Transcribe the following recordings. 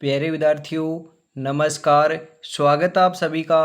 प्यारे विद्यार्थियों, नमस्कार। स्वागत है आप सभी का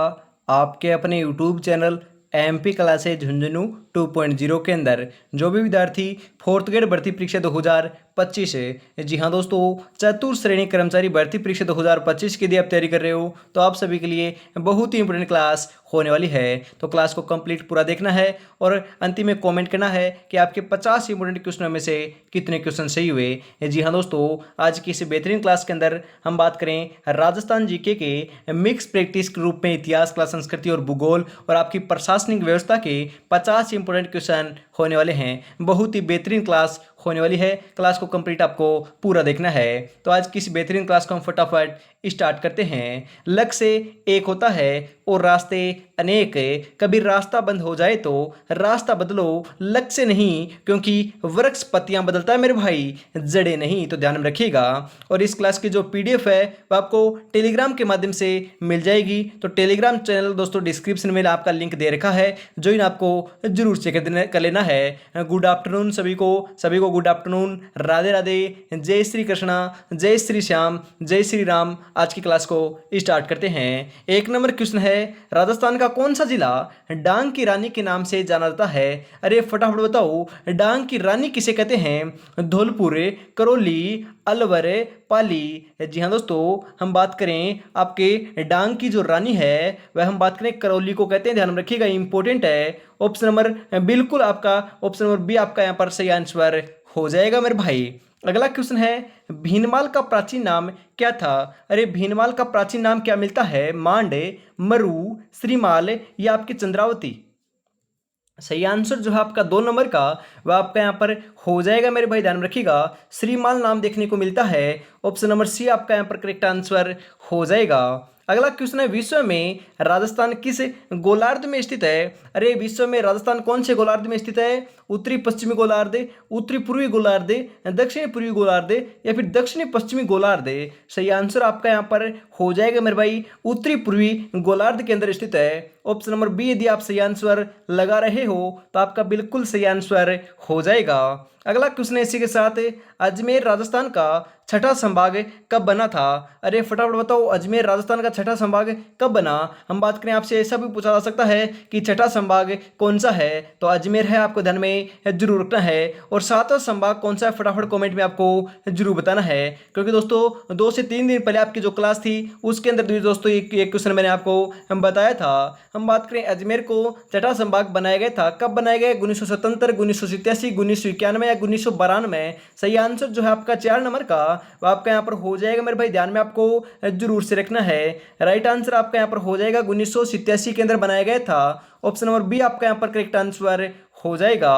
आपके अपने YouTube channel MP classes Jhunjhunu 2.0 के अंदर। जो भी विद्यार्थी फोर्थ ग्रेड भर्ती परीक्षा 2025 है, जी हाँ दोस्तों, चतुर्थ श्रेणी कर्मचारी भर्ती परीक्षा 2025 के लिए आप तैयारी कर रहे हो तो आप सभी के लिए बहुत ही इंपॉर्टेंट क्लास होने वाली है। तो क्लास को कंप्लीट पूरा देखना है और अंतिम में कमेंट करना है कि आपके 50 इंपॉर्टेंट क्वेश्चनों में से कितने क्वेश्चन सही हुए। जी हाँ दोस्तों, आज की इस बेहतरीन क्लास के अंदर हम बात करें राजस्थान जीके के मिक्स प्रैक्टिस के रूप में इतिहास, कला, संस्कृति और भूगोल और आपकी प्रशासनिक व्यवस्था के 50 इंपॉर्टेंट क्वेश्चन होने वाले हैं। बहुत ही बेहतरीन क्लास होने वाली है। क्लास को कंप्लीट आपको पूरा देखना है। तो आज की इस बेहतरीन क्लास को हम फटाफट स्टार्ट करते हैं। लक्ष्य एक होता है और रास्ते अनेक। कभी रास्ता बंद हो जाए तो रास्ता बदलो, लक्ष्य नहीं, क्योंकि वृक्ष पत्तियां बदलता है मेरे भाई, जड़े नहीं। तो ध्यान में रखिएगा। और इस क्लास की जो पीडीएफ है वो आपको टेलीग्राम के माध्यम से मिल जाएगी। तो टेलीग्राम चैनल दोस्तों डिस्क्रिप्शन में आपका लिंक दे रखा है, ज्वाइन आपको जरूर चेक कर लेना है। गुड आफ्टरनून सभी को गुड आफ्टरनून, राधे राधे, जय श्री कृष्णा, जय श्री श्याम, जय श्री राम। आज की क्लास को स्टार्ट करते हैं। एक नंबर क्वेश्चन है, राजस्थान का कौन सा जिला डांग की रानी के नाम से जाना जाता है? अरे फटाफट बताओ, डांग की रानी किसे कहते हैं? धौलपुर, करौली, अलवर, पाली। जी हाँ दोस्तों, हम बात करें आपके डांग की जो रानी है वह हम बात करें करौली को कहते हैं। ध्यान में रखिएगा, इंपॉर्टेंट है। ऑप्शन नंबर बिल्कुल आपका ऑप्शन नंबर बी आपका यहाँ पर सही आंसर हो जाएगा मेरे भाई। अगला क्वेश्चन है, भीनमाल का प्राचीन नाम क्या था? अरे भीनमाल का प्राचीन नाम क्या मिलता है? मांड, मरु, श्रीमाल या आपकी चंद्रावती? सही आंसर जो है आपका 2 नंबर का वह आपका यहाँ पर हो जाएगा मेरे भाई। ध्यान रखिएगा, श्रीमाल नाम देखने को मिलता है। ऑप्शन नंबर सी आपका यहाँ पर करेक्ट आंसर हो जाएगा। अगला क्वेश्चन है, विश्व में राजस्थान किस गोलार्ध में स्थित है? अरे विश्व में राजस्थान कौन से गोलार्ध में स्थित है? उत्तरी पश्चिमी गोलार्ध, उत्तरी पूर्वी गोलार्ध, दक्षिणी पूर्वी गोलार्ध या फिर दक्षिणी पश्चिमी गोलार्ध? सही आंसर आपका यहाँ पर हो जाएगा मेरे भाई, उत्तरी पूर्वी गोलार्ध के अंदर स्थित है। ऑप्शन नंबर बी यदि आप सही आंसर लगा रहे हो तो आपका बिल्कुल सही आंसर हो जाएगा। अगला क्वेश्चन है इसी के साथ, अजमेर राजस्थान का छठा संभाग कब बना था? अरे फटाफट बताओ, अजमेर राजस्थान का छठा संभाग कब बना? हम बात करें, आपसे ऐसा भी पूछा जा सकता है कि छठा संभाग कौन सा है, तो अजमेर है, आपको ध्यान में जरूर रखना है। और सातवां संभाग कौन सा है, फटाफट कमेंट में आपको जरूर बताना है, क्योंकि दोस्तों 2 से 3 दिन पहले आपकी जो क्लास थी उसके अंदर भी दोस्तों एक क्वेश्चन मैंने आपको बताया था। हम बात करें अजमेर को छठा संभाग बनाया गया था, कब बनाया गया? 1977, 1987, 1991 या 1992? सही आंसर जो है आपका 4 नंबर का वो आपका यहाँ पर हो जाएगा मेरे भाई। ध्यान में आपको जरूर से रखना है। राइट आंसर आपका यहाँ पर हो जाएगा 1987 के अंदर बनाया गया था। ऑप्शन नंबर बी आपका यहाँ पर करेक्ट आंसर हो जाएगा।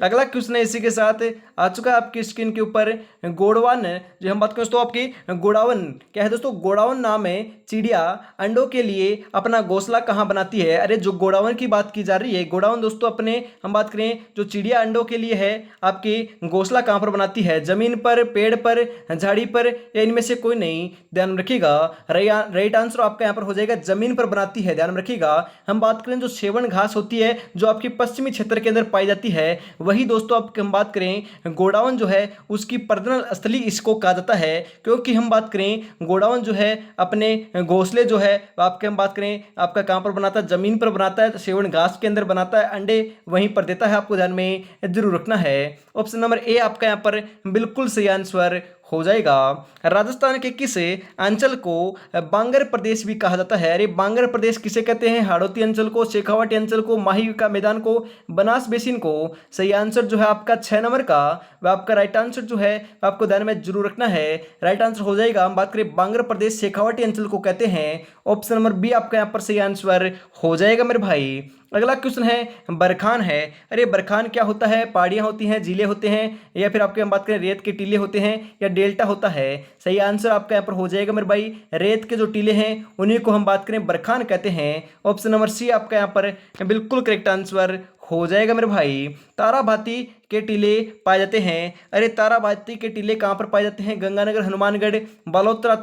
अगला क्वेश्चन है इसी के साथ आ चुका है आपकी स्क्रीन के ऊपर, गोड़वान। जो हम बात करें दोस्तों आपकी गोड़ावन क्या है दोस्तों? गोड़ावन नाम है चिड़िया अंडों के लिए अपना घोंसला कहाँ बनाती है? अरे जो गोड़ावन की बात की जा रही है, गोड़ावन दोस्तों अपने हम बात करें जो चिड़िया अंडों के लिए है आपकी घोंसला कहाँ पर बनाती है? जमीन पर, पेड़ पर, झाड़ी पर या इनमें से कोई नहीं? ध्यान रखिएगा, राइट आंसर आपका यहाँ पर हो जाएगा जमीन पर बनाती है। ध्यान रखिएगा, हम बात करें जो सेवन घास होती है जो आपकी पश्चिमी क्षेत्र के अंदर पाई जाती है, वही दोस्तों आप हम बात करें गोडाउन जो है उसकी प्रजनन स्थली इसको कहा जाता है। क्योंकि हम बात करें गोडाउन जो है अपने घोंसले जो है आपके हम बात करें आपका कहाँ पर बनाता है? जमीन पर बनाता है, सेवन घास के अंदर बनाता है, अंडे वहीं पर देता है। आपको ध्यान में जरूर रखना है। ऑप्शन नंबर ए आपका यहाँ पर बिल्कुल सही आंसर हो जाएगा। राजस्थान के किस अंचल को बांगर प्रदेश भी कहा जाता है? अरे बांगर प्रदेश किसे कहते हैं? हाड़ौती अंचल को, शेखावाटी अंचल को, माही का मैदान को, बनास बेसिन को? सही आंसर जो है आपका 6 नंबर का वह आपका राइट आंसर जो है आपको ध्यान में जरूर रखना है। राइट आंसर हो जाएगा, हम बात करें बांगर प्रदेश शेखावाटी अंचल को कहते हैं। ऑप्शन नंबर बी आपका यहाँ पर सही आंसर हो जाएगा मेरे भाई। अगला क्वेश्चन है, बरखान है। अरे बरखान क्या होता है? पहाड़ियाँ होती हैं, झीलें होते हैं या फिर आपके हम बात करें रेत के टीले होते हैं या डेल्टा होता है? सही आंसर आपका यहाँ पर हो जाएगा मेरे भाई, रेत के जो टीले हैं उन्हीं को हम बात करें बरखान कहते हैं। ऑप्शन नंबर सी आपका यहाँ पर बिल्कुल करेक्ट आंसर हो जाएगा मेरे भाई। ताराभाती के टीले पाए जाते हैं। अरे ताराभाती के टीले कहाँ पर पाए जाते हैं? गंगानगर, हनुमानगढ़, बालोतरा,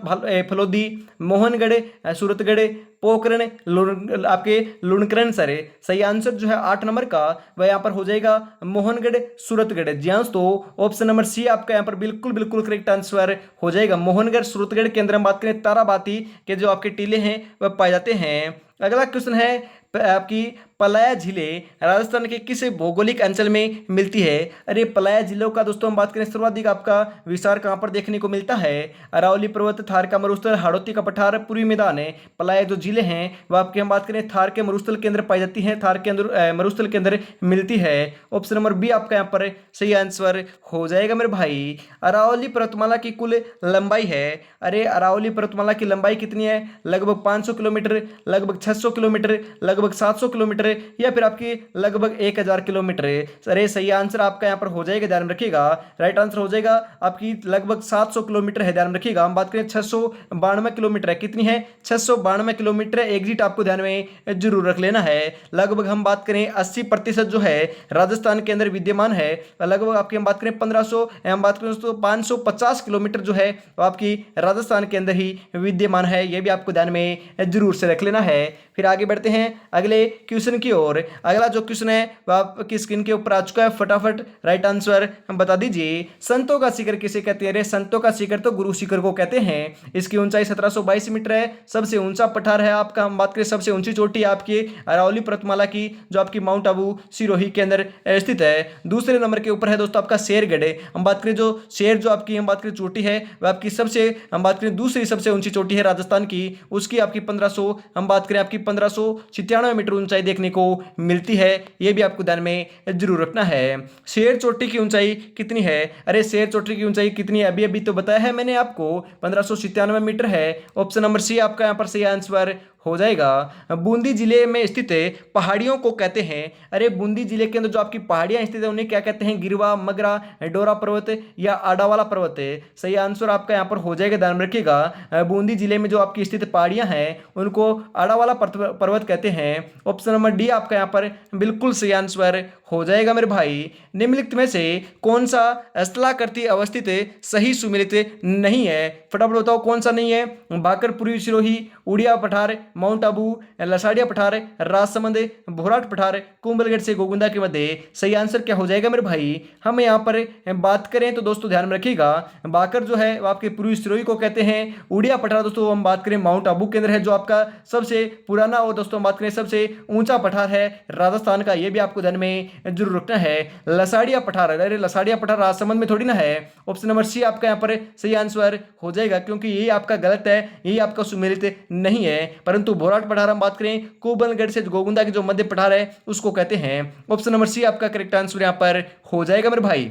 फलोदी, मोहनगढ़, सूरतगढ़, पोखरण आपके लुणकरणसर। सही आंसर जो है 8 नंबर का वह यहाँ पर हो जाएगा मोहनगढ़ सूरतगढ़। जी हाँ दोस्तों, ऑप्शन नंबर सी आपका यहाँ पर बिल्कुल बिल्कुल करेक्ट आंसर हो जाएगा मोहनगढ़ सूरतगढ़ के अंदर हम बात करें ताराबाती के जो आपके टीले हैं वह पाए जाते हैं। अगला क्वेश्चन है आपकी पलाया झीलें राजस्थान के किस भौगोलिक अंचल में मिलती है? अरे पलाया झीलों का दोस्तों हम बात करें सर्वाधिक आपका विस्तार कहाँ पर देखने को मिलता है? अरावली पर्वत, थार का मरुस्थल, हाड़ौती का पठार, पूर्वी मैदान है। पलाया जो झीलें हैं वह आपकी हम बात करें थार के मरुस्थल के अंदर पाई जाती हैं, थार के अंदर मरुस्थल के अंदर मिलती है। ऑप्शन नंबर बी आपका यहाँ पर सही आंसर हो जाएगा मेरे भाई। अरावली पर्वतमाला की कुल लंबाई है, अरे अरावली पर्वतमाला की लंबाई कितनी है? लगभग 500 किलोमीटर, लगभग 600 किलोमीटर, लगभग 700 किलोमीटर या फिर आपकी लगभग 1000 किलोमीटर। अरे सही आंसर आपका यहाँ पर हो जाएगा, ध्यान में रखिएगा। राइट आंसर हो जाएगा आपकी लगभग 700 किलोमीटर है, ध्यान में रखिएगा। हम बात करें 692 किलोमीटर है, कितनी है? 692 किलोमीटर एग्जिट आपको ध्यान में जरूर रख लेना है। लगभग हम बात करें 80% जो है राजस्थान के अंदर विद्यमान है। लगभग आपकी हम बात करें 1500 हम बात करें दोस्तों 550 किलोमीटर जो है वो आपकी राजस्थान के अंदर ही विद्यमान है, ये भी आपको ध्यान में जरूर से रख लेना है। फिर आगे बढ़ते हैं अगले क्वेश्चन की ओर। अगला जो क्वेश्चन है वह आपकी स्क्रीन के ऊपर आ चुका है, फटाफट राइट आंसर हम बता दीजिए। संतों का शिखर किसे कहते हैं? संतों का शिखर तो गुरु शिखर को कहते हैं। इसकी ऊंचाई 1722 मीटर है, सबसे ऊंचा पठार है आपका। हम बात करें सबसे ऊंची चोटी आपकी अरावली पर्वतमाला की जो आपकी माउंट आबू सिरोही के अंदर स्थित है। दूसरे नंबर के ऊपर है दोस्तों आपका शेरगढ़। हम बात करें जो शेर जो आपकी हम बात करें चोटी है वह आपकी सबसे हम बात करें दूसरी सबसे ऊंची चोटी है राजस्थान की, उसकी आपकी 1500 हम बात करें आपकी 1597 मीटर ऊंचाई देखने को मिलती है, यह भी आपको ध्यान में जरूर रखना है। शेर चोटी की ऊंचाई कितनी है? अरे शेर चोटी की ऊंचाई कितनी है अभी अभी तो बताया है मैंने आपको, 1597 मीटर है। ऑप्शन नंबर सी आपका यहाँ पर सही आंसर हो जाएगा। बूंदी जिले में स्थित पहाड़ियों को कहते हैं? अरे बूंदी जिले के अंदर जो आपकी पहाड़ियां स्थित है उन्हें क्या कहते हैं? गिरवा, मगरा, डोरा पर्वत या आडावाला पर्वत। सही आंसर आपका यहाँ पर हो जाएगा, ध्यान में रखिएगा। बूंदी जिले में जो आपकी स्थित पहाड़ियां हैं उनको आडावाला पर्वत कहते हैं। ऑप्शन नंबर डी आपका यहाँ पर बिल्कुल सही आंसर हो जाएगा मेरे भाई। निम्नलिखित में से कौन सा स्थलाकृति अवस्थित सही सुमेलित नहीं है? फटाफट बताओ कौन सा नहीं है? भाकर, पूर्वी सिरोही, उड़िया पठार, माउंट आबू, लसाड़िया पठार, राजसमंद, भोराट पठार, कुंभलगढ़ से गोगुंदा के मध्य। सही आंसर क्या हो जाएगा मेरे भाई? हम यहाँ पर बात करें तो दोस्तों ध्यान में रखिएगा, भाकर जो है वो आपके पूर्वी सिरोही को कहते हैं। उड़िया पठार दोस्तों हम बात करें माउंट आबू के अंदर है जो आपका सबसे पुराना और दोस्तों हम बात करें सबसे ऊंचा पठार है राजस्थान का, ये भी आपको ध्यान में जरूर रखना है। लसाड़िया पठार, अरे लसाड़िया पठार राजसमंद में थोड़ी ना है। ऑप्शन नंबर सी आपका यहाँ पर सही आंसर हो जाएगा क्योंकि यही आपका गलत है, यही आपका सुमेलित नहीं है। परंतु भोराट पठार हम बात करें कुंभलगढ़ से गोगुंदा की जो मध्य पठार है उसको कहते हैं। ऑप्शन नंबर सी आपका करेक्ट आंसर यहाँ पर हो जाएगा मेरे भाई।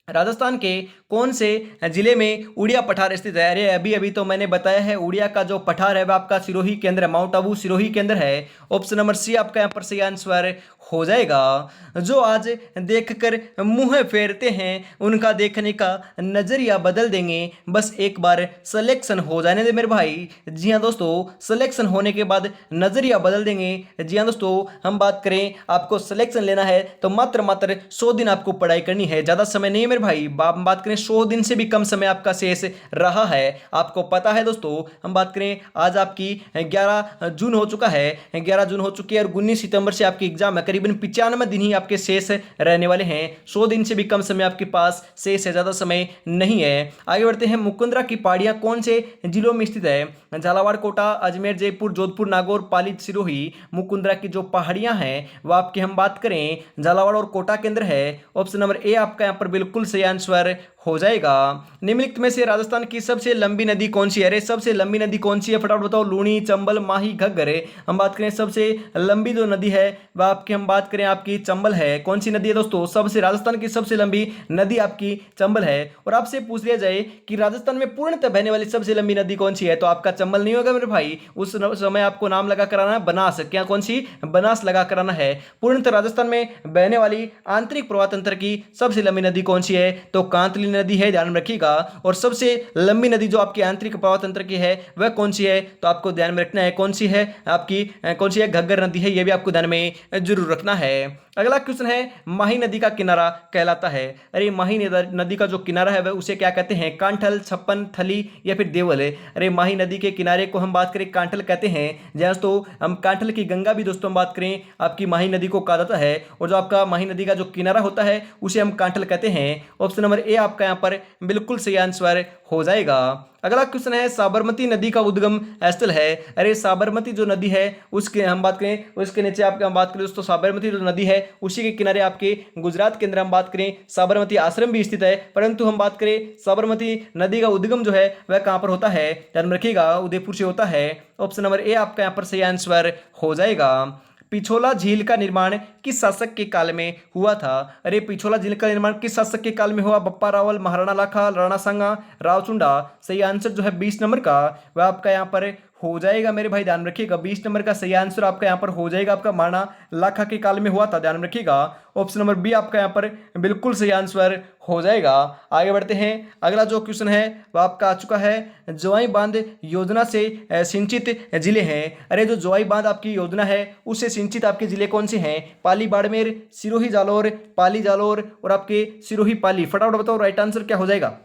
राजस्थान के कौन से जिले में उड़िया पठार स्थित है? अरे अभी अभी तो मैंने बताया है, उड़िया का जो पठार है वह आपका सिरोही के अंदर है, माउंट आबू सिरोही के अंदर है। ऑप्शन नंबर सी आपका यहाँ पर सही आंसर हो जाएगा। जो आज देखकर मुंह फेरते हैं उनका देखने का नजरिया बदल देंगे, बस एक बार सिलेक्शन हो जाने दे मेरे भाई। जी हाँ दोस्तों, सिलेक्शन होने के बाद नजरिया बदल देंगे। जी हाँ दोस्तों, हम बात करें आपको सिलेक्शन लेना है तो मात्र 100 दिन आपको पढ़ाई करनी है, ज्यादा समय नहीं है मेरे भाई। हम बात करें 100 दिन से भी कम समय आपका शेष रहा है, आपको पता है दोस्तों। हम बात करें आज आपकी 11 जून हो चुका है, 11 जून हो चुकी है और 19 सितंबर से आपकी एग्जाम है। करीबन 95 दिन ही आपके शेष रहने वाले हैं, 100 दिन से भी कम समय आपके पास शेष है, ज्यादा समय नहीं है। आगे बढ़ते हैं, मुकुंदरा की पहाड़ियां कौन से जिलों में स्थित है? झालावाड़, कोटा, अजमेर, जयपुर, जोधपुर, नागौर, पाली, सिरोही। मुकुंदरा की जो पहाड़ियां हैं वो आपकी हम बात करें झालावाड़ और कोटा के अंदर है। ऑप्शन नंबर ए आपका यहाँ पर बिल्कुल सही आंसर हो जाएगा। निम्नलिखित में से राजस्थान की सबसे लंबी नदी कौन सी है? अरे सबसे लंबी नदी कौन सी है फटाफट बताओ? लूणी, चंबल, माही, घग्गर। हम बात करें सबसे लंबी जो नदी है वह आपकी हम बात करें आपकी चंबल है। कौन सी नदी है दोस्तों? सबसे राजस्थान की सबसे लंबी नदी आपकी चंबल है। और आपसे पूछ लिया जाए कि राजस्थान में पूर्णतः बहने वाली सबसे लंबी नदी कौन सी है, तो आपका चंबल नहीं होगा मेरे भाई। उस समय आपको नाम लगा कराना है बनास। क्या कौन सी? बनास लगा कराना है। पूर्णतः राजस्थान में बहने वाली आंतरिक प्रवाह तंत्र की सबसे लंबी नदी कौन सी है? तो कांतली नदी है, ध्यान में रखिएगा। और सबसे लंबी नदी जो आपकी आंतरिक प्रवाह तंत्र की है वह कौन सी है, तो आपको ध्यान में रखना है कौन सी है आपकी, कौन सी है, घग्गर नदी है, यह भी आपको ध्यान में जरूर रखना है। अगला क्वेश्चन है, माही नदी का किनारा कहलाता है। अरे माही नदी का जो किनारा है वह उसे क्या कहते हैं, कांठल, छप्पन, थली या फिर देवल है। अरे माही नदी के किनारे को हम बात करें कांठल कहते हैं। जहाँ तो हम कांठल की गंगा भी दोस्तों हम बात करें आपकी माही नदी को कहा जाता है, और जो आपका माही नदी का जो किनारा होता है उसे हम कांठल कहते हैं। ऑप्शन नंबर ए आपका यहाँ पर बिल्कुल सही आंसर हो जाएगा। अगला क्वेश्चन है, साबरमती नदी का उद्गम स्थल है। अरे साबरमती जो नदी है उसके हम बात करें, उसके नीचे आपके हम बात करें दोस्तों, साबरमती जो नदी है उसी के किनारे आपके गुजरात के अंदर हम बात करें साबरमती आश्रम भी स्थित है। परंतु हम बात करें साबरमती नदी का उद्गम जो है वह कहां पर होता है, ध्यान रखिएगा, उदयपुर से होता है। ऑप्शन नंबर ए आपका यहां पर सही आंसर हो जाएगा। पिछोला झील का निर्माण किस शासक के काल में हुआ था। अरे पिछोला झील का निर्माण किस शासक के काल में हुआ, बप्पा रावल, महाराणा लाखा, राणा सांगा, रावचुंडा। सही आंसर जो है 20 नंबर का वह आपका यहाँ पर हो जाएगा मेरे भाई, ध्यान रखिएगा। 20 नंबर का सही आंसर आपका यहाँ पर हो जाएगा, आपका महाराणा लाखा के काल में हुआ था, ध्यान रखिएगा। ऑप्शन नंबर बी आपका यहाँ पर बिल्कुल सही आंसर हो जाएगा। आगे बढ़ते हैं, अगला जो क्वेश्चन है वह आपका आ चुका है, जोआई बांध योजना से सिंचित जिले हैं। अरे जो जोआई बांध आपकी योजना है उससे सिंचित आपके जिले कौन से हैं, पाली बाड़मेर, सिरोही जालोर, पाली जालोर और आपके सिरोही पाली। फटाफट बताओ राइट आंसर क्या हो जाएगा।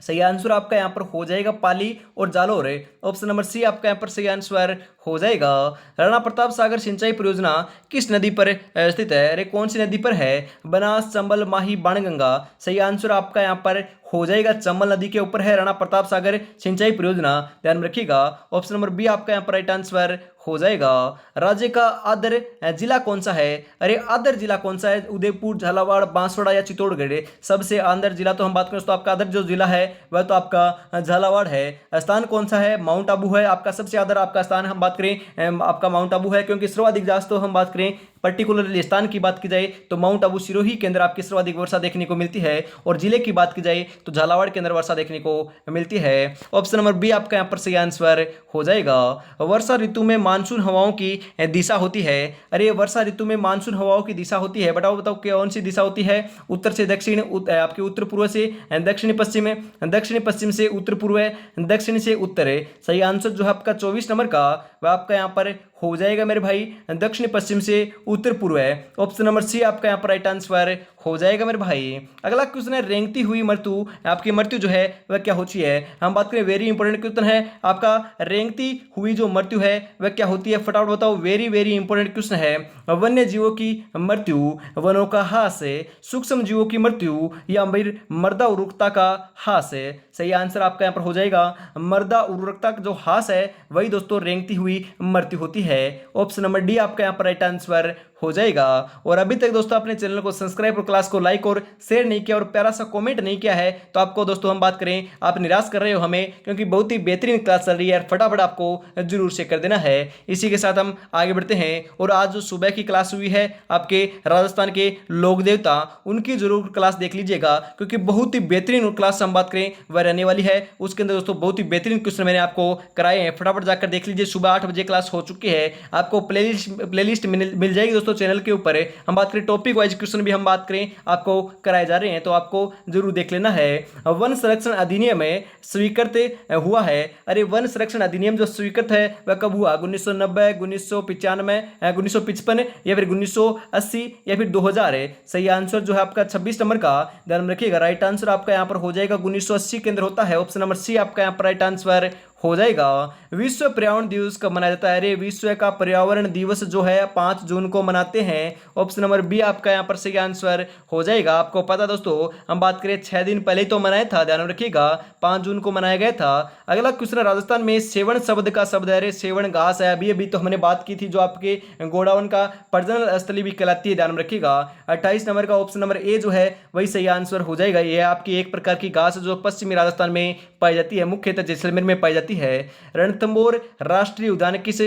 सही आंसर आपका यहाँ पर हो जाएगा पाली और जालोर। ऑप्शन नंबर सी आपका यहाँ पर सही आंसर हो जाएगा। राणा प्रताप सागर सिंचाई परियोजना किस नदी पर स्थित है। अरे कौन सी नदी पर है, बनास, चंबल, माही, बाणगंगा। सही आंसर आपका यहाँ पर हो जाएगा, चंबल नदी के ऊपर है राणा प्रताप सागर सिंचाई परियोजना, ध्यान में रखिएगा। ऑप्शन नंबर बी आपका यहाँ पर राइट आंसर हो जाएगा। राज्य का आदर जिला कौन सा है। अरे आदर जिला कौन सा है, उदयपुर, झालावाड़, बांसवाड़ा या चित्तौड़गढ़। सबसे आदर जिला तो हम बात करें तो आपका आदर जो जिला है वह तो आपका झालावाड़ है। स्थान कौन सा है, माउंट आबू है आपका सबसे आदर आपका स्थान हम बात करें आपका माउंट आबू है, क्योंकि सर्वाधिक जास्त तो हम बात करें पर्टिकुलरली स्थान की बात की जाए तो माउंट आबू सिरोही के अंदर आपकी सर्वाधिक वर्षा देखने को मिलती है, और जिले की बात की जाए तो झालावाड़ के अंदर वर्षा देखने को मिलती है। ऑप्शन नंबर बी आपका यहाँ पर सही आंसर हो जाएगा। वर्षा ऋतु में मानसून हवाओं की दिशा होती है। अरे वर्षा ऋतु में मानसून हवाओं की दिशा होती है, बताओ बताओ कौन सी दिशा होती है, उत्तर से दक्षिण, आपके उत्तर पूर्व से दक्षिण पश्चिम, दक्षिण पश्चिम से उत्तर पूर्व, दक्षिण से उत्तर। सही आंसर जो है आपका 24 नंबर का वह आपका यहाँ पर हो जाएगा मेरे भाई, दक्षिण पश्चिम से उत्तर पूर्व है। ऑप्शन नंबर सी आपका यहाँ पर राइट आंसर हो जाएगा मेरे भाई। अगला क्वेश्चन है, रेंगती हुई मृत्यु, आपकी मृत्यु जो है वह क्या होती है। हम बात करें, वेरी इंपॉर्टेंट क्वेश्चन है आपका, रेंगती हुई जो मृत्यु है वह क्या होती है, फटाफट बताओ। वेरी वेरी इंपॉर्टेंट क्वेश्चन है। वन्य जीवों की मृत्यु, वनों का हास, सूक्ष्म जीवों की मृत्यु या फिर मृदा उर्वरकता का हास। सही आंसर आपका यहाँ पर हो जाएगा, मृदा उर्वरकता का जो हास है वही दोस्तों रेंगती हुई मृत्यु होती है। ऑप्शन नंबर डी आपका यहाँ पर राइट आंसर हो जाएगा। और अभी तक दोस्तों अपने चैनल को सब्सक्राइब और क्लास को लाइक और शेयर नहीं किया और प्यारा सा कमेंट नहीं किया है तो आपको दोस्तों हम बात करें आप निराश कर रहे हो हमें, क्योंकि बहुत ही बेहतरीन क्लास चल रही है, फटाफट आपको जरूर से कर देना है। इसी के साथ हम आगे बढ़ते हैं, और आज जो सुबह की क्लास हुई है आपके राजस्थान के लोक देवता, उनकी जरूर क्लास देख लीजिएगा, क्योंकि बहुत ही बेहतरीन क्लास हम बात करें वह रहने वाली है। उसके अंदर दोस्तों बहुत ही बेहतरीन क्वेश्चन मैंने आपको कराए हैं, फटाफट जाकर देख लीजिए। सुबह 8 बजे क्लास हो चुकी है, आपको प्लेलिस्ट मिल जाएगी दोस्तों चैनल के ऊपर। हम बात करें टॉपिक वाइज क्वेश्चन भी हम बात करें आपको कराए जा रहे हैं, तो आपको जरूर देख लेना है। वन संरक्षण अधिनियम स्वीकृत हुआ है। अरे वन संरक्षण अधिनियम जो स्वीकृत है वह कब हुआ, 1990, 1995, 1955 या फिर 1980 या फिर 2000 है। सही आंसर जो है आपका 26 नंबर का, ध्यान में रखिएगा। राइट आंसर आपका यहाँ पर हो जाएगा 1980 के अंदर होता है। ऑप्शन नंबर सी आपका यहाँ पर राइट आंसर हो जाएगा। विश्व पर्यावरण दिवस कब मनाया जाता है। अरे विश्व का पर्यावरण दिवस जो है 5 जून को मनाते हैं। ऑप्शन नंबर बी आपका यहाँ पर सही आंसर हो जाएगा। आपको पता दोस्तों हम बात करें 6 दिन पहले तो मनाया था, ध्यान रखिएगा 5 जून को मनाया गया था। अगला क्वेश्चन, राजस्थान में सेवण शब्द का शब्द है। अरे सेवण घास है, अभी तो हमने बात की थी, जो आपके गोडाउन का प्रजनन स्थली भी कहलाती है, ध्यान में रखिएगा। 28 नंबर का ऑप्शन नंबर ए जो है वही सही आंसर हो जाएगा। यह आपकी एक प्रकार की घास जो पश्चिमी राजस्थान में पाई जाती है, मुख्यतः जैसलमेर में पाई जाती होती है? रणथंभौर राष्ट्रीय उद्यान किस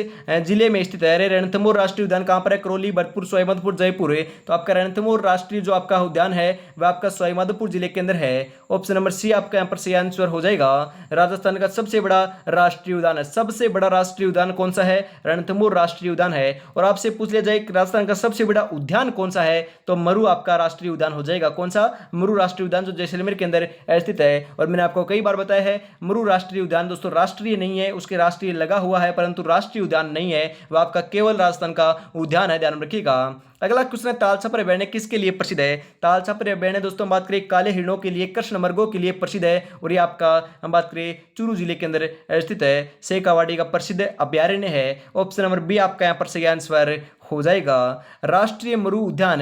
जिले में स्थित है? अरे रणथंभौर राष्ट्रीय उद्यान कहाँ पर है? करौली, भरतपुर, सवाईमाधोपुर, जयपुर है। तो आपका रणथंभौर राष्ट्रीय जो आपका उद्यान है वह आपका सवाईमाधोपुर जिले के अंदर है। ऑप्शन नंबर सी आपका यहाँ पर सही आंसर हो जाएगा। राजस्थान का सबसे बड़ा राष्ट्रीय उद्यान है, सबसे बड़ा राष्ट्रीय उद्यान कौन सा है? रणथंभौर राष्ट्रीय उद्यान है। और आपसे पूछ लिया जाए राजस्थान का सबसे बड़ा उद्यान कौन सा है, तो मरु आपका राष्ट्रीय उद्यान हो जाएगा। कौन सा? मरु राष्ट्रीय उद्यान, जो जैसलमेर के अंदर स्थित है। और मैंने आपको कई बार बताया है मरु राष्ट्रीय उद्यान दोस्तों राष्ट्रीय नहीं है, उसके राष्ट्रीय लगा हुआ है परंतु राष्ट्रीय उद्यान नहीं है, वह आपका केवल राजस्थान का उद्यान है, ध्यान में रखिएगा। अगला क्वेश्चन है तालछापर अभयारण्य किसके लिए प्रसिद्ध है? तालछापर अभयारण्य दोस्तों हम बात करें काले हिरणों के लिए, कृष्णमृगों के लिए प्रसिद्ध है। और ये आपका हम बात करें चूरू जिले के अंदर स्थित है, शेखावाटी का प्रसिद्ध अभयारण्य है। ऑप्शन नंबर बी आपका यहाँ पर सही आंसर हो जाएगा। राष्ट्रीय मरु उद्यान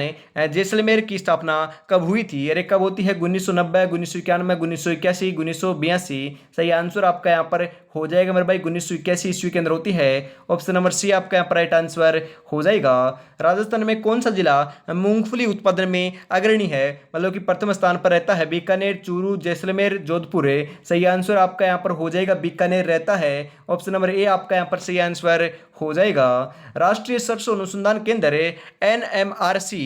जैसलमेर की स्थापना कब हुई थी? अरे कब होती है? 1990, 1991, 1981, 1982। सही आंसर आपका यहाँ पर हो जाएगा मेरे भाई 1981 ईस्वी के अंदर होती है। ऑप्शन नंबर सी आपका यहाँ पर राइट आंसर हो जाएगा। राजस्थान में कौन सा जिला मूंगफली उत्पादन में अग्रणी है, मतलब कि प्रथम स्थान पर रहता है? बीकानेर, चूरू, जैसलमेर, जोधपुर है। सही आंसर आपका यहाँ पर हो जाएगा बीकानेर रहता है। ऑप्शन नंबर ए आपका यहाँ पर सही आंसर हो जाएगा। राष्ट्रीय सरसों अनुसंधान केंद्र NMRC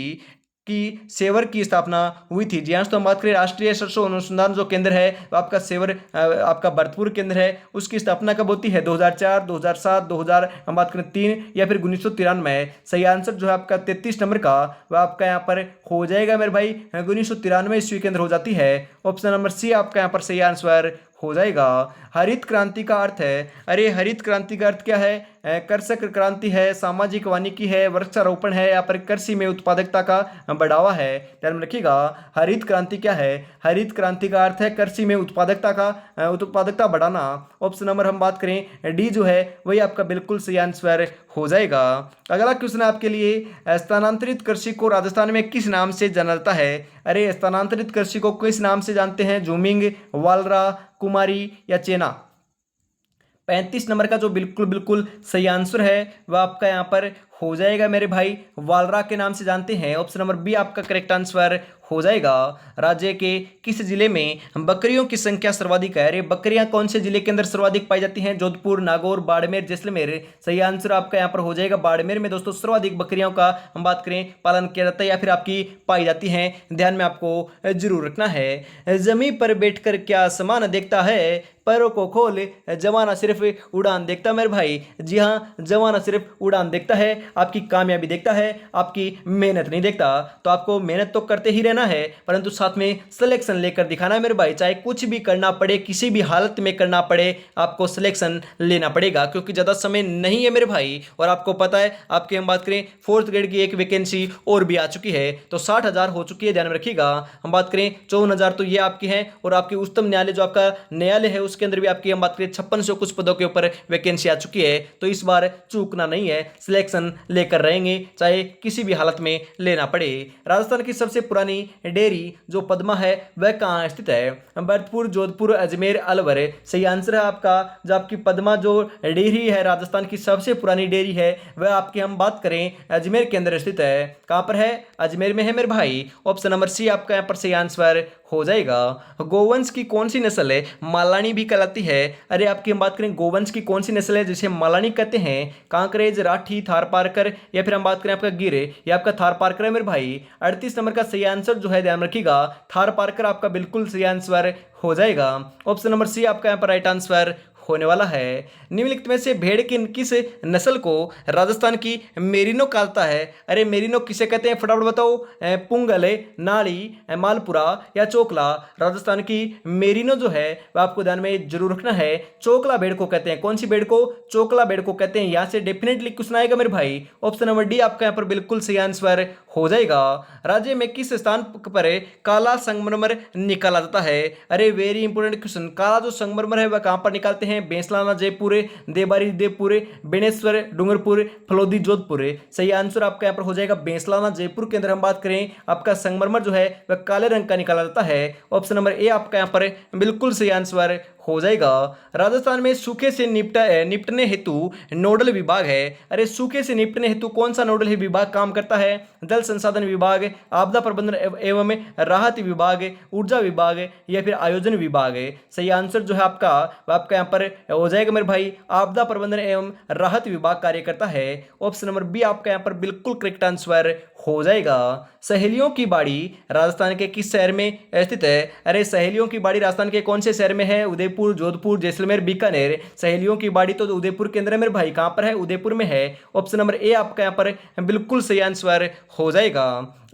की सेवर की स्थापना हुई थी? जी हाँ, तो हम बात करें राष्ट्रीय सरसों अनुसंधान जो केंद्र है वो आपका सेवर आपका भरतपुर केंद्र है, उसकी स्थापना कब होती है? 2004, 2007, 2000 हम बात करें 3 या फिर 1993। सही आंसर जो है आपका 33 नंबर का वह आपका यहाँ पर हो जाएगा मेरे भाई 1993 ईस्वी के अंदर हो जाती है। ऑप्शन नंबर सी आपका यहाँ पर सही आंसर हो जाएगा। हरित क्रांति का अर्थ है? अरे हरित क्रांति का अर्थ क्या है? कृषक क्रांति है, सामाजिक वानिकी है, वृक्षारोपण है या फिर कृषि में उत्पादकता का बढ़ावा है? ध्यान में रखिएगा हरित क्रांति क्या है? हरित क्रांति का अर्थ है कृषि में उत्पादकता बढ़ाना। ऑप्शन नंबर हम बात करें डी जो है वही आपका बिल्कुल सही आंसर हो जाएगा। अगला क्वेश्चन आपके लिए स्थानांतरित कृषि को राजस्थान में किस नाम से जाना जाता है? अरे स्थानांतरित कृषि को किस नाम से जानते हैं? झूमिंग, वालरा, कुमारी या चेना? 35 नंबर का जो बिल्कुल सही आंसर है वह आपका यहाँ पर हो जाएगा मेरे भाई वालरा के नाम से जानते हैं। ऑप्शन नंबर बी आपका करेक्ट आंसर हो जाएगा। राज्य के किस जिले में बकरियों की संख्या सर्वाधिक है? अरे बकरियां कौन से जिले के अंदर सर्वाधिक पाई जाती हैं? जोधपुर, नागौर, बाड़मेर, जैसलमेर। सही आंसर आपका यहाँ पर हो जाएगा बाड़मेर में दोस्तों सर्वाधिक बकरियों का हम बात करें पालन किया जाता है या फिर आपकी पाई जाती हैं, ध्यान में आपको जरूर रखना है। जमीन पर बैठकर क्या आसमान देखता है, पैरों को खोल जमाना सिर्फ उड़ान देखता मेरे भाई। जी हाँ, जमाना सिर्फ उड़ान देखता है, आपकी कामयाबी देखता है, आपकी मेहनत नहीं देखता। तो आपको मेहनत तो करते ही रहना है परंतु साथ में सिलेक्शन लेकर दिखाना है मेरे भाई। चाहे कुछ भी करना पड़े, किसी भी हालत में करना पड़े, आपको सिलेक्शन लेना पड़ेगा क्योंकि ज़्यादा समय नहीं है मेरे भाई। और आपको पता है आपकी हम बात करें 4th ग्रेड की एक वैकेंसी और भी आ चुकी है, तो 60,000 हो चुकी है, ध्यान में रखिएगा। हम बात करें 54,000 तो ये आपकी है, और आपकी उच्चतम न्यायालय जो आपका न्यायालय है उसके अंदर भी आपकी हम बात करें 5600 कुछ पदों के ऊपर वैकेंसी आ चुकी है। तो इस बार चूकना नहीं है, सिलेक्शन लेकर रहेंगे चाहे किसी भी हालत में लेना पड़े। राजस्थान की सबसे पुरानी डेयरी जो पद्मा है वह कहाँ स्थित है? भरतपुर, जोधपुर, अजमेर, अलवर। सही आंसर है आपका जो आपकी पद्मा जो डेयरी है राजस्थान की सबसे पुरानी डेयरी है वह आपकी हम बात करें अजमेर के अंदर स्थित है। कहाँ पर है? अजमेर में है मेरे भाई। ऑप्शन नंबर सी आपका यहाँ पर सही आंसर हो जाएगा। गोवंश की कौन सी नस्ल है मालानी भी कहलाती है? अरे आपकी हम बात करें गोवंश की कौन सी नस्ल है जिसे मालानी कहते हैं? कांकरेज, राठी, थारपारकर या फिर हम बात करें आपका गिरे, ये आपका थारपारकर है मेरे भाई। 38 नंबर का सही आंसर जो है ध्यान रखिएगा थारपारकर आपका बिल्कुल सही आंसर हो जाएगा। ऑप्शन नंबर सी आपका यहाँ पर राइट आंसर होने वाला है। निम्नलिखित में से भेड़ की किस नस्ल को राजस्थान की मेरिनो कहता है? अरे मेरिनो किसे कहते हैं फटाफट बताओ। पुंगल, नाड़ी, मालपुरा या चोकला? राजस्थान की मेरिनो जो है वह आपको ध्यान में जरूर रखना है, चोकला भेड़ को कहते हैं। कौन सी भेड़ को? चोकला भेड़ को कहते हैं। यहाँ से डेफिनेटली क्वेश्चन आएगा मेरे भाई। ऑप्शन नंबर डी आपका यहाँ पर बिल्कुल सही आंसर हो जाएगा। राज्य में किस स्थान पर काला संगमरमर निकाला जाता है? अरे वेरी इंपोर्टेंट क्वेश्चन। काला जो संगमरमर है वह कहाँ पर निकालते हैं? बेंसलाना जयपुर, देबारी देवपुर, बेनेश्वर डूंगरपुर, फलोदी जोधपुर। सही आंसर आपका यहाँ पर हो जाएगा बेंसलाना जयपुर के अंदर हम बात करें आपका संगमरमर जो है वह काले रंग का निकाला जाता है। ऑप्शन नंबर ए आपका यहाँ पर बिल्कुल सही आंसर हो जाएगा। राजस्थान में सूखे से निपटने हेतु नोडल विभाग है। अरे सूखे से निपटने हेतु कौन सा नोडल विभाग काम करता है? जल संसाधन विभाग, आपदा प्रबंधन एवं राहत विभाग, ऊर्जा विभाग या फिर आयोजन विभाग है। सही आंसर जो है आपका वह आपका यहाँ पर हो जाएगा मेरे भाई, आपदा प्रबंधन एवं राहत विभाग कार्य करता है। ऑप्शन नंबर बी आपका यहाँ पर बिल्कुल करेक्ट आंसर हो जाएगा। सहेलियों की बाड़ी राजस्थान के किस शहर में स्थित है? अरे सहेलियों की बाड़ी राजस्थान के कौन से शहर में है? उदयपुर, जोधपुर, जैसलमेर, बीकानेर। सहेलियों की बाड़ी तो उदयपुर के अंदर है मेरे भाई। कहां पर है? उदयपुर में है। ऑप्शन नंबर ए आपका यहाँ पर बिल्कुल सही आंसर हो जाएगा।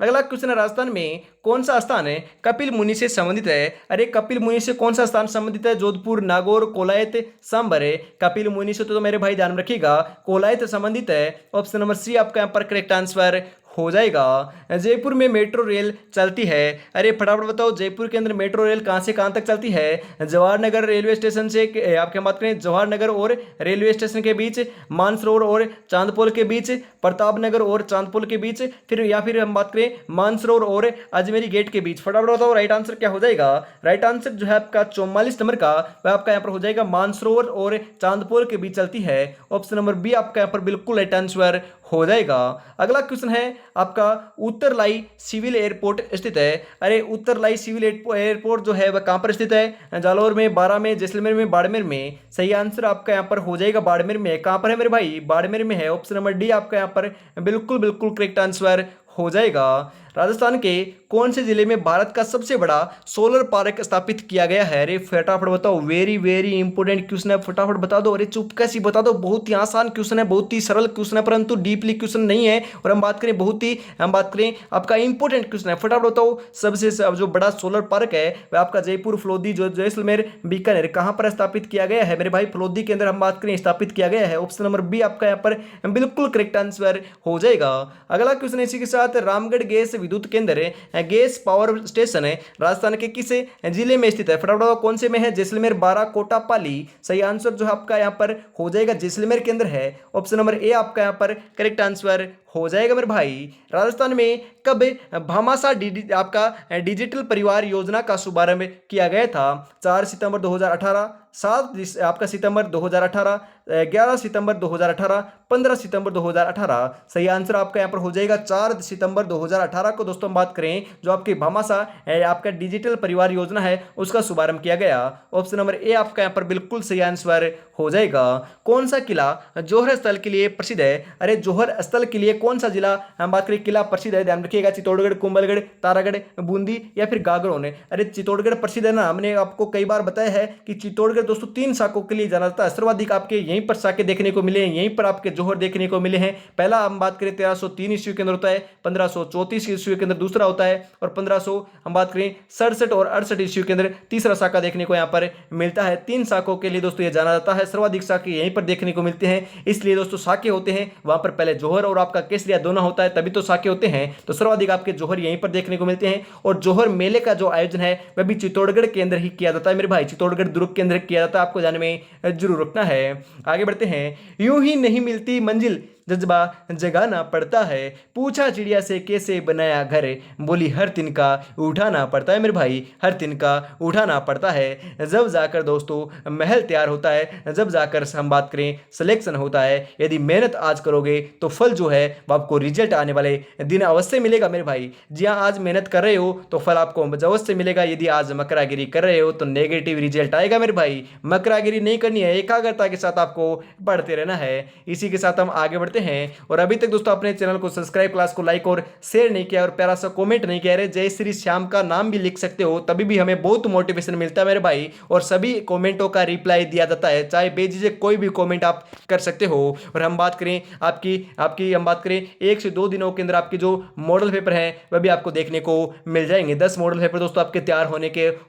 अगला क्वेश्चन है, राजस्थान में कौन सा स्थान है कपिल मुनि से संबंधित है? अरे कपिल मुनि से कौन सा स्थान संबंधित है? जोधपुर, नागौर, कोलायत, सांबर है। कपिल मुनि से तो मेरे भाई ध्यान में रखिएगा कोलायत संबंधित है। ऑप्शन नंबर सी आपका यहाँ पर करेक्ट आंसर हो जाएगा। जयपुर में मेट्रो रेल चलती है। अरे फटाफट बताओ, जयपुर के अंदर मेट्रो रेल कहां से कहां तक चलती है? जवाहर नगर रेलवे स्टेशन से आपके बात करें जवाहर नगर और रेलवे स्टेशन के बीच, मानसरोवर और चांदपोल के बीच, प्रताप नगर और चांदपोल के बीच, फिर या फिर हम बात करें मानसरोवर और अजमेरी गेट के बीच। फटाफट बताओ राइट आंसर क्या हो जाएगा? राइट आंसर जो है आपका 44 नंबर का वह आपका यहाँ पर हो जाएगा मानसरोवर और चांदपोल के बीच चलती है। ऑप्शन नंबर बी आपका यहाँ पर बिल्कुल राइट आंसर हो जाएगा। अगला क्वेश्चन है आपका, उत्तरलाई सिविल एयरपोर्ट स्थित है। अरे उत्तरलाई सिविल एयरपोर्ट जो है वह कहां पर स्थित है? जालौर में, बारा में, जैसलमेर में, बाड़मेर में। सही आंसर आपका यहां पर हो जाएगा बाड़मेर में। कहां पर है मेरे भाई? बाड़मेर में है। ऑप्शन नंबर डी आपका यहां पर बिल्कुल बिल्कुल करेक्ट आंसर हो जाएगा। राजस्थान के कौन से जिले में भारत का सबसे बड़ा सोलर पार्क स्थापित किया गया है? अरे फटाफट बताओ, वेरी वेरी इंपोर्टेंट क्वेश्चन है, फटाफट बता दो। अरे चुप कैसी बता दो, बहुत ही आसान क्वेश्चन है, बहुत ही सरल क्वेश्चन है, परंतु डीपली क्वेश्चन नहीं है। और हम बात करें आपका इंपोर्टेंट क्वेश्चन है, फटाफट बताओ। सबसे जो बड़ा सोलर पार्क है वह आपका जयपुर, फलोदी, जो जैसलमेर, बीकानेर कहां पर स्थापित किया गया है मेरे भाई? फलोदी के अंदर हम बात करें स्थापित किया गया है। ऑप्शन नंबर बी आपका यहाँ पर बिल्कुल करेक्ट आंसर हो जाएगा। अगला क्वेश्चन इसी के साथ, रामगढ़ गैस विद्युत केंद्र गैस पावर स्टेशन है राजस्थान के किस जिले में स्थित है? फटाफट कौन से में है? जैसलमेर, बारा, कोटा, पाली। सही आंसर जो है आपका यहाँ पर हो जाएगा जैसलमेर के अंदर है। ऑप्शन नंबर ए आपका यहाँ पर करेक्ट आंसर हो जाएगा मेरे भाई। राजस्थान में कब भामाशाह आपका डिजिटल परिवार योजना का शुभारंभ किया गया था? 4 सितंबर 2018, 7 आपका सितंबर 2018, 11 सितंबर 2018, 15 सितंबर 2018। सही आंसर आपका यहाँ पर हो जाएगा 4 सितंबर 2018 को दोस्तों हम बात करें जो आपकी भामाशाह आपका डिजिटल परिवार योजना है उसका शुभारंभ किया गया। ऑप्शन नंबर ए आपका यहाँ पर बिल्कुल सही आंसर हो जाएगा। कौन सा किला जौहर स्थल के लिए प्रसिद्ध है? अरे जौहर स्थल के लिए कौन सा जिला हम बात करें किला प्रसिद्ध है? ध्यान रखिएगा, चित्तौड़गढ़, कुंभलगढ़, तारागढ़, बूंदी या फिर गागरोन। अरे चित्तौड़गढ़ प्रसिद्ध है ना, हमने आपको कई बार बताया है कि चित्तौड़गढ़ दोस्तों 3 शाखों के लिए जाना जाता है। सर्वाधिक आपके यहीं पर शाखे देखने को मिले हैं, यहीं पर आपके जौहर देखने को मिले हैं। पहला हम बात करें 1303 ईस्वी के अंदर होता है, 1534 ईस्वी के अंदर दूसरा होता है, और 1500 हम बात करें 67 और 68 ईस्वी के अंदर तीसरा शाखा देखने को यहाँ पर मिलता है। 3 शाखों के लिए दोस्तों ये जाना जाता है, सर्वाधिक शाखे यहीं पर देखने को मिलते हैं। इसलिए दोस्तों शाखे होते हैं वहां पर पहले जौहर और आपका केसरिया दोनों होता है, तभी तो शाखे होते हैं। तो सर्वाधिक आपके जौहर यहीं पर देखने को मिलते हैं। और जौहर मेले का जो आयोजन है वह भी चित्तौड़गढ़ के अंदर ही किया जाता है मेरे भाई, चित्तौड़गढ़ दुर्ग के अंदर किया जाता है, आपको जाने में जरूर रखना है। आगे बढ़ते हैं। यूं ही नहीं मिलती मंजिल, जज्बा जगाना पड़ता है, पूछा चिड़िया से कैसे बनाया घर, बोली हर तिनका उठाना पड़ता है मेरे भाई, हर तिनका उठाना पड़ता है। जब जाकर दोस्तों महल तैयार होता है, जब जाकर हम बात करें सिलेक्शन होता है। यदि मेहनत आज करोगे तो फल जो है वो आपको रिजल्ट आने वाले दिन अवश्य मिलेगा मेरे भाई। जी हाँ, आज मेहनत कर रहे हो तो फल आपको अवश्य मिलेगा। यदि आज मकरागिरी कर रहे हो तो नेगेटिव रिजल्ट आएगा मेरे भाई। मकरागिरी नहीं करनी है, एकाग्रता के साथ आपको पढ़ते रहना है। इसी के साथ हम आगे बढ़ते हैं। और अभी तक दोस्तों अपने चैनल को सब्सक्राइब, क्लास को लाइक और शेयर नहीं किया और प्यारा सा कमेंट नहीं किया, रहे जय श्री श्याम का नाम भी लिख सकते हो, तभी भी हमें बहुत मोटिवेशन मिलता है मेरे भाई। और सभी कमेंटों का रिप्लाई दिया जाता है, चाहे बेझिझक कोई भी कमेंट आप कर सकते हो। और हम बात करें आपकी हम बात करें 1 से 2 दिनों के अंदर आपके जो मॉडल पेपर हैं वह भी आपको देखने को मिल जाएंगे। 10 मॉडल पेपर दोस्तों आपके तैयार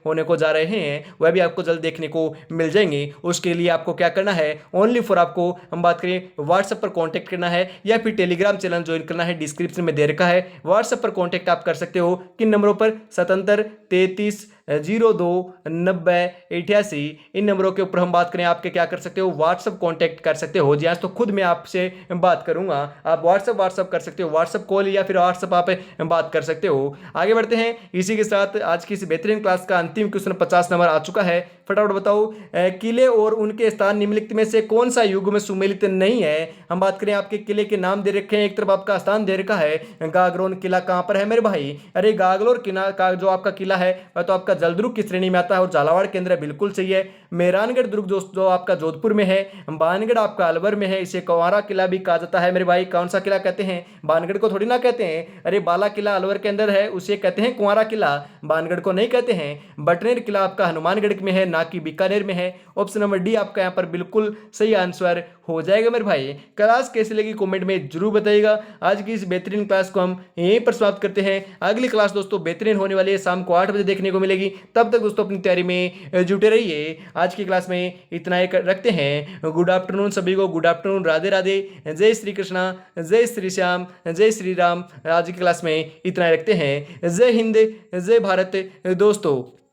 होने को जा रहे हैं, वह भी आपको जल्द देखने को मिल जाएंगे। उसके लिए आपको क्या करना है, ओनली फॉर आपको हम बात करें व्हाट्सएप पर कॉन्टेक्ट करना है या फिर टेलीग्राम चैनल ज्वाइन करना है, डिस्क्रिप्शन में दे रखा है। व्हाट्सएप पर कॉन्टेक्ट आप कर सकते हो किन नंबरों पर? 77 33 029088। इन नंबरों के ऊपर हम बात करें, आपके क्या कर सकते हो, व्हाट्सअप कॉन्टैक्ट कर सकते हो। जी हाँ, तो खुद मैं आपसे बात करूंगा, आप व्हाट्सअप कर सकते हो, व्हाट्सअप कॉल या फिर व्हाट्सअप आप बात कर सकते हो। आगे बढ़ते हैं, इसी के साथ आज की इस बेहतरीन क्लास का अंतिम क्वेश्चन 50 नंबर आ चुका है। फटाफट बताओ, किले और उनके स्थान निम्नलिखित में से कौन सा युग में सुमेलित नहीं है। हम बात करें, आपके किले के नाम दे रखे हैं, एक तरफ आपका स्थान दे रखा है गागरोन किला कहां पर है मेरे भाई। अरे गागलोर किला का जो आपका किला है वह तो आपका जलदुर्ग की श्रेणी में आता है और झालावाड़ के अंदर है, बिल्कुल सही है। मेहरानगढ़ दुर्ग जो आपका जोधपुर में है, बानगढ़ आपका अलवर में है, इसे कुंवारा किला भी कहा जाता है मेरे भाई। कौन सा किला कहते हैं, बानगढ़ को थोड़ी ना कहते हैं, अरे बाला किला अलवर के अंदर है, उसे कहते हैं कुंवारा किला, बानगढ़ को नहीं कहते हैं। बटनेर किला आपका हनुमानगढ़ में है, ना कि बीकानेर में है। ऑप्शन नंबर डी आपका यहाँ पर बिल्कुल सही आंसर हो जाएगा मेरे भाई। क्लास कैसी लगी कमेंट में जरूर बताइएगा। आज की इस बेहतरीन क्लास को हम यहीं पर समाप्त करते हैं। अगली क्लास दोस्तों बेहतरीन होने वाली है, शाम को 8 बजे देखने को मिलेगी। तब तक दोस्तों अपनी तैयारी में जुटे रहिए। आज की क्लास में इतना ही रखते हैं। गुड आफ्टरनून सभी को, गुड आफ्टरनून, राधे राधे, जय श्री कृष्णा, जय श्री श्याम, जय श्री राम। आज की क्लास में इतना ही रखते हैं। जय हिंद, जय भारत दोस्तों।